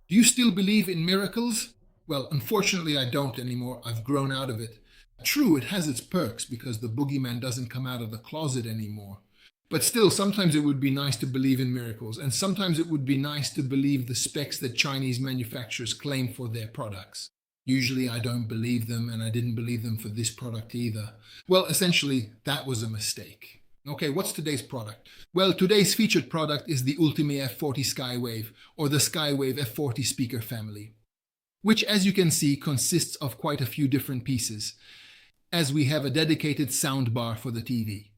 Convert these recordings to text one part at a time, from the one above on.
Do you still believe in miracles? Well, unfortunately, I don't anymore. I've grown out of it. True, it has its perks because the boogeyman doesn't come out of the closet anymore. But still, sometimes it would be nice to believe in miracles, and sometimes it would be nice to believe the specs that Chinese manufacturers claim for their products. Usually, I don't believe them, and I didn't believe them for this product either. Well, essentially, that was a mistake. Okay, what's today's product? Well, today's featured product is the Ultimea F40 Skywave, or the Skywave F40 speaker family, which, as you can see, consists of quite a few different pieces, as we have a dedicated soundbar for the TV,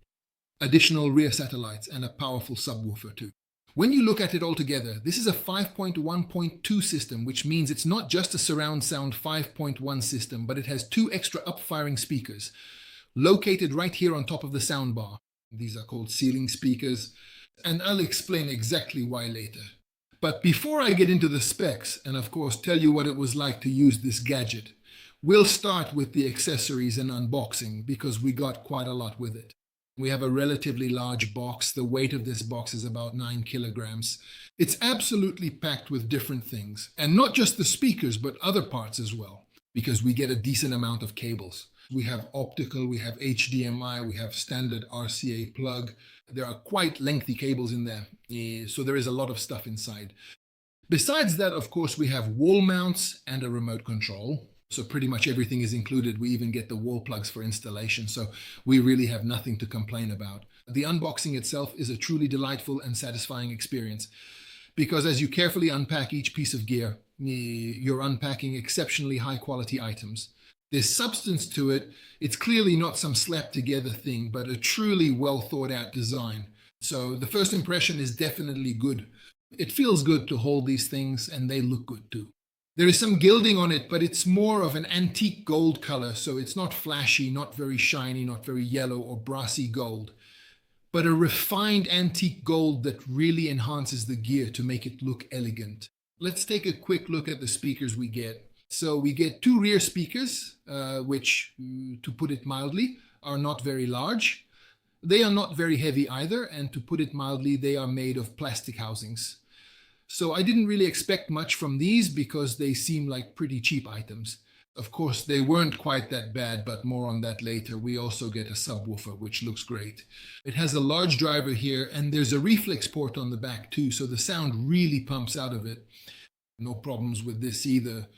additional rear satellites, and a powerful subwoofer too. When you look at it all together, this is a 5.1.2 system, which means it's not just a surround sound 5.1 system, but it has two extra up-firing speakers located right here on top of the soundbar. These are called ceiling speakers, and I'll explain exactly why later. But before I get into the specs, and of course tell you what it was like to use this gadget, we'll start with the accessories and unboxing because we got quite a lot with it. We have a relatively large box. The weight of this box is about 9 kilograms. It's absolutely packed with different things, and not just the speakers, but other parts as well, because we get a decent amount of cables. We have optical, we have HDMI, we have standard RCA plug. There are quite lengthy cables in there, so there is a lot of stuff inside. Besides that, of course, we have wall mounts and a remote control. So pretty much everything is included. We even get the wall plugs for installation, so we really have nothing to complain about. The unboxing itself is a truly delightful and satisfying experience because as you carefully unpack each piece of gear, you're unpacking exceptionally high quality items. There's substance to it. It's clearly not some slapped together thing, but a truly well thought out design. So the first impression is definitely good. It feels good to hold these things, and they look good too. There is some gilding on it, but it's more of an antique gold color, so it's not flashy, not very shiny, not very yellow or brassy gold, but a refined antique gold that really enhances the gear to make it look elegant. Let's take a quick look at the speakers we get. So we get two rear speakers, which, to put it mildly, are not very large. They are not very heavy either, and to put it mildly, they are made of plastic housings. So I didn't really expect much from these because they seem like pretty cheap items. Of course, they weren't quite that bad, but more on that later. We also get a subwoofer, which looks great. It has a large driver here, and there's a reflex port on the back too, so the sound really pumps out of it. No problems with this either.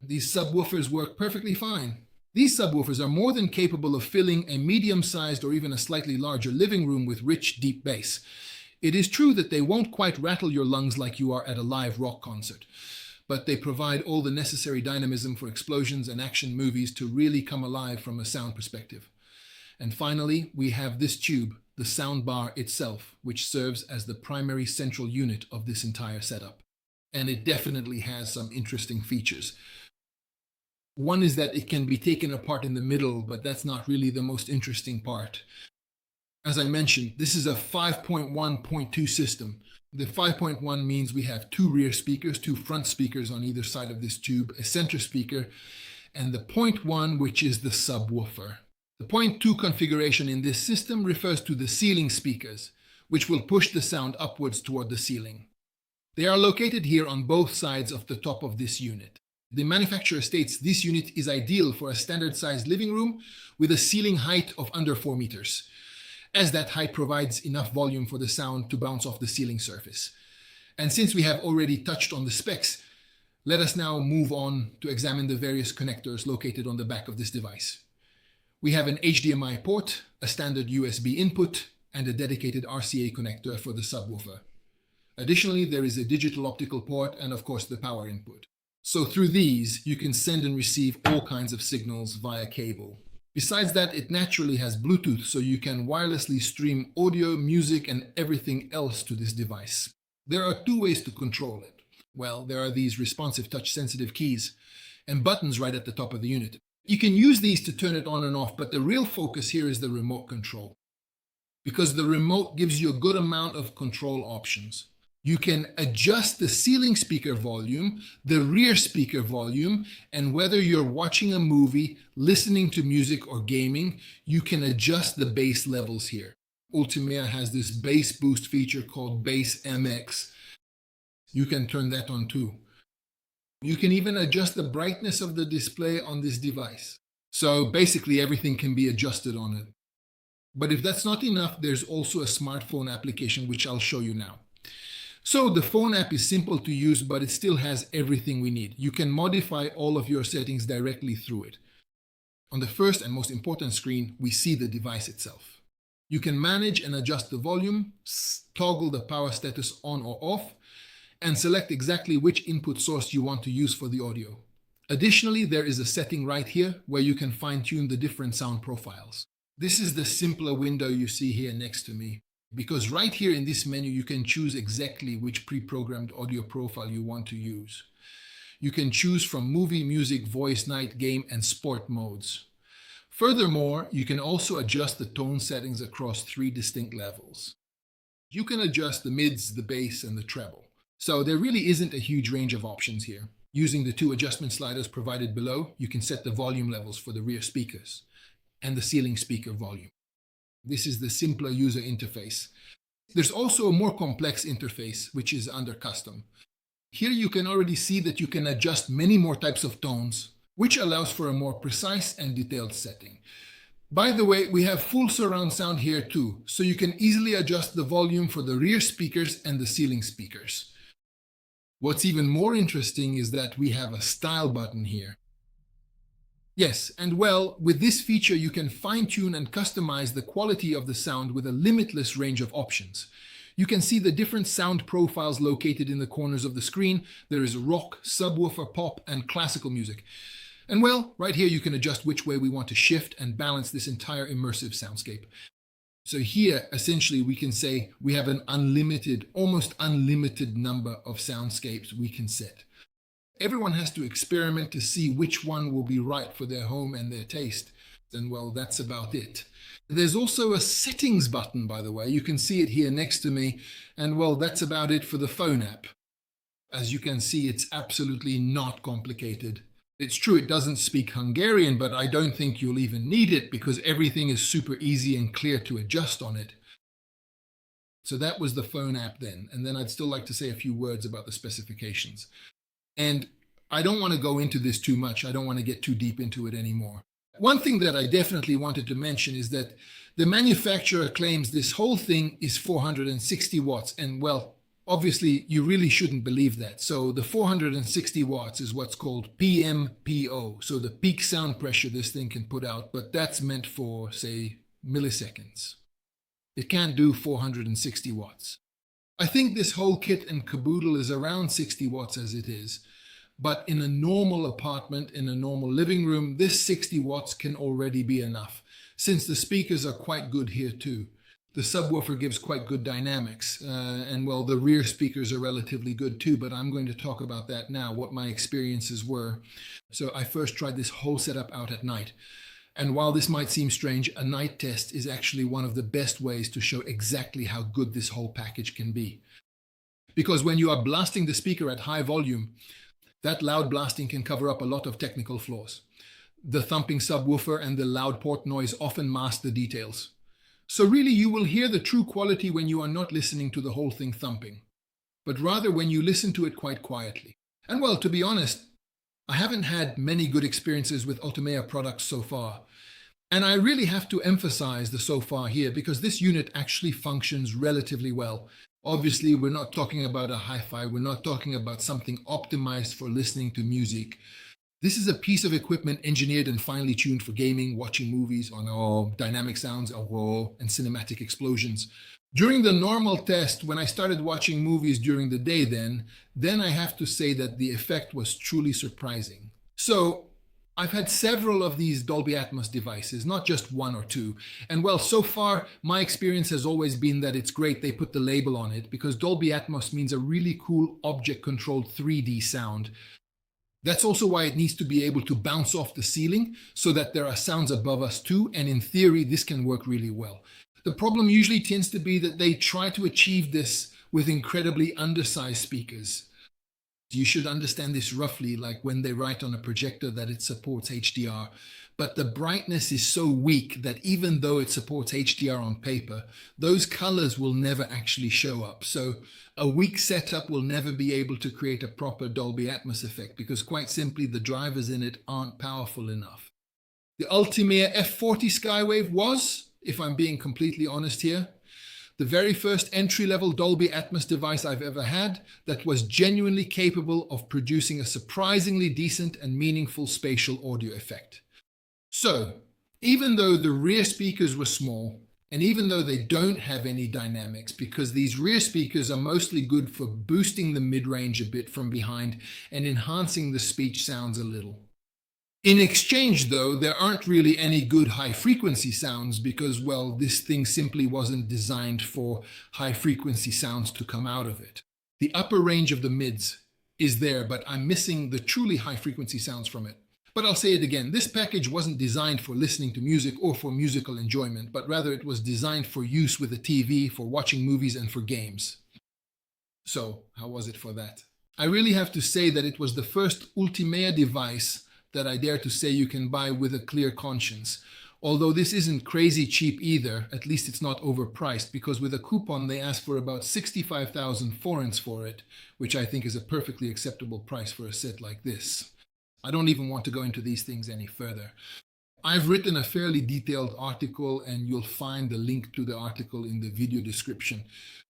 These subwoofers work perfectly fine. These subwoofers are more than capable of filling a medium-sized or even a slightly larger living room with rich, deep bass. It is true that they won't quite rattle your lungs like you are at a live rock concert, but they provide all the necessary dynamism for explosions and action movies to really come alive from a sound perspective. And finally, we have this tube, the soundbar itself, which serves as the primary central unit of this entire setup. And it definitely has some interesting features. One is that it can be taken apart in the middle, but that's not really the most interesting part. As I mentioned, this is a 5.1.2 system. The 5.1 means we have two rear speakers, two front speakers on either side of this tube, a center speaker, and the 0.1, which is the subwoofer. The 0.2 configuration in this system refers to the ceiling speakers, which will push the sound upwards toward the ceiling. They are located here on both sides of the top of this unit. The manufacturer states this unit is ideal for a standard-sized living room with a ceiling height of under 4 meters. As that height provides enough volume for the sound to bounce off the ceiling surface. And since we have already touched on the specs, let us now move on to examine the various connectors located on the back of this device. We have an HDMI port, a standard USB input, and a dedicated RCA connector for the subwoofer. Additionally, there is a digital optical port and of course the power input. So through these, you can send and receive all kinds of signals via cable. Besides that, it naturally has Bluetooth, so you can wirelessly stream audio, music, and everything else to this device. There are two ways to control it. Well, there are these responsive touch-sensitive keys and buttons right at the top of the unit. You can use these to turn it on and off, but the real focus here is the remote control, because the remote gives you a good amount of control options. You can adjust the ceiling speaker volume, the rear speaker volume, and whether you're watching a movie, listening to music, or gaming, you can adjust the bass levels here. Ultimea has this bass boost feature called Bass MX. You can turn that on too. You can even adjust the brightness of the display on this device. So basically everything can be adjusted on it. But if that's not enough, there's also a smartphone application, which I'll show you now. So the phone app is simple to use, but it still has everything we need. You can modify all of your settings directly through it. On the first and most important screen, we see the device itself. You can manage and adjust the volume, toggle the power status on or off, and select exactly which input source you want to use for the audio. Additionally, there is a setting right here where you can fine-tune the different sound profiles. This is the simpler window you see here next to me, because right here in this menu you can choose exactly which pre-programmed audio profile you want to use. You can choose from movie, music, voice, night, game, and sport modes. Furthermore, you can also adjust the tone settings across 3 distinct levels. You can adjust the mids, the bass, and the treble. So there really isn't a huge range of options here. Using the 2 adjustment sliders provided below, you can set the volume levels for the rear speakers and the ceiling speaker volume. This is the simpler user interface. There's also a more complex interface, which is under custom. Here you can already see that you can adjust many more types of tones, which allows for a more precise and detailed setting. By the way, we have full surround sound here too, so you can easily adjust the volume for the rear speakers and the ceiling speakers. What's even more interesting is that we have a style button here. Yes, and well, with this feature you can fine-tune and customize the quality of the sound with a limitless range of options. You can see the different sound profiles located in the corners of the screen. There is rock, subwoofer, pop, and classical music. And well, right here you can adjust which way we want to shift and balance this entire immersive soundscape. So here, essentially, we can say we have an unlimited, almost unlimited number of soundscapes we can set. Everyone has to experiment to see which one will be right for their home and their taste. And well, that's about it. There's also a settings button, by the way. You can see it here next to me. And well, that's about it for the phone app. As you can see, it's absolutely not complicated. It's true, it doesn't speak Hungarian, but I don't think you'll even need it because everything is super easy and clear to adjust on it. So that was the phone app then. And then I'd still like to say a few words about the specifications. And I don't want to go into this too much. I don't want to get too deep into it anymore. One thing that I definitely wanted to mention is that the manufacturer claims this whole thing is 460 watts. And well, obviously, you really shouldn't believe that. So the 460 watts is what's called PMPO. So the peak sound pressure this thing can put out, but that's meant for, say, milliseconds. It can't do 460 watts. I think this whole kit and caboodle is around 60 watts as it is. But in a normal apartment, in a normal living room, this 60 watts can already be enough, since the speakers are quite good here too. The subwoofer gives quite good dynamics, and well, the rear speakers are relatively good too, but I'm going to talk about that now, what my experiences were. So I first tried this whole setup out at night. And while this might seem strange, a night test is actually one of the best ways to show exactly how good this whole package can be. Because when you are blasting the speaker at high volume, that loud blasting can cover up a lot of technical flaws. The thumping subwoofer and the loud port noise often mask the details. So really you will hear the true quality when you are not listening to the whole thing thumping, but rather when you listen to it quite quietly. And well, to be honest, I haven't had many good experiences with Ultimea products so far. And I really have to emphasize the so far here because this unit actually functions relatively well. Obviously, we're not talking about a hi-fi. We're not talking about something optimized for listening to music. This is a piece of equipment engineered and finely tuned for gaming, watching movies, dynamic sounds, and cinematic explosions. During the normal test, when I started watching movies during the day then I have to say that the effect was truly surprising. So I've had several of these Dolby Atmos devices, not just one or two. And well, so far, my experience has always been that it's great they put the label on it because Dolby Atmos means a really cool object-controlled 3D sound. That's also why it needs to be able to bounce off the ceiling so that there are sounds above us too, and in theory, this can work really well. The problem usually tends to be that they try to achieve this with incredibly undersized speakers. You should understand this roughly, like when they write on a projector that it supports HDR. But the brightness is so weak that even though it supports HDR on paper, those colors will never actually show up. So a weak setup will never be able to create a proper Dolby Atmos effect because quite simply the drivers in it aren't powerful enough. The Ultimea F40 Skywave was, if I'm being completely honest here, the very first entry-level Dolby Atmos device I've ever had that was genuinely capable of producing a surprisingly decent and meaningful spatial audio effect. So, even though the rear speakers were small, and even though they don't have any dynamics, because these rear speakers are mostly good for boosting the mid-range a bit from behind and enhancing the speech sounds a little. In exchange, though, there aren't really any good high-frequency sounds because, well, this thing simply wasn't designed for high-frequency sounds to come out of it. The upper range of the mids is there, but I'm missing the truly high-frequency sounds from it. But I'll say it again, this package wasn't designed for listening to music or for musical enjoyment, but rather it was designed for use with a TV, for watching movies, and for games. So, how was it for that? I really have to say that it was the first Ultimea device that I dare to say you can buy with a clear conscience. Although this isn't crazy cheap either, at least it's not overpriced, because with a coupon they ask for about 65,000 forints for it, which I think is a perfectly acceptable price for a set like this. I don't even want to go into these things any further. I've written a fairly detailed article and you'll find the link to the article in the video description.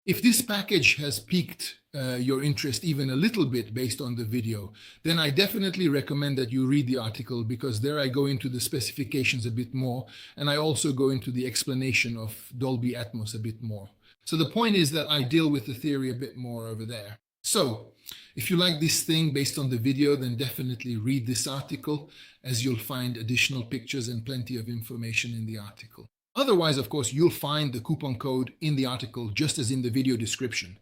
If this package has piqued your interest even a little bit based on the video, then I definitely recommend that you read the article because there I go into the specifications a bit more and I also go into the explanation of Dolby Atmos a bit more. So the point is that I deal with the theory a bit more over there. So, if you like this thing based on the video, then definitely read this article as you'll find additional pictures and plenty of information in the article. Otherwise, of course, you'll find the coupon code in the article just as in the video description,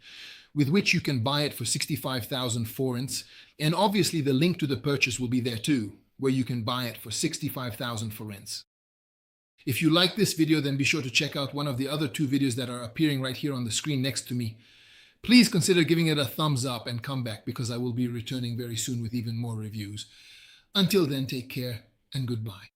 with which you can buy it for 65,000 forints. And obviously the link to the purchase will be there too, where you can buy it for 65,000 forints. If you like this video, then be sure to check out one of the other two videos that are appearing right here on the screen next to me. Please consider giving it a thumbs up and come back because I will be returning very soon with even more reviews. Until then, take care and goodbye.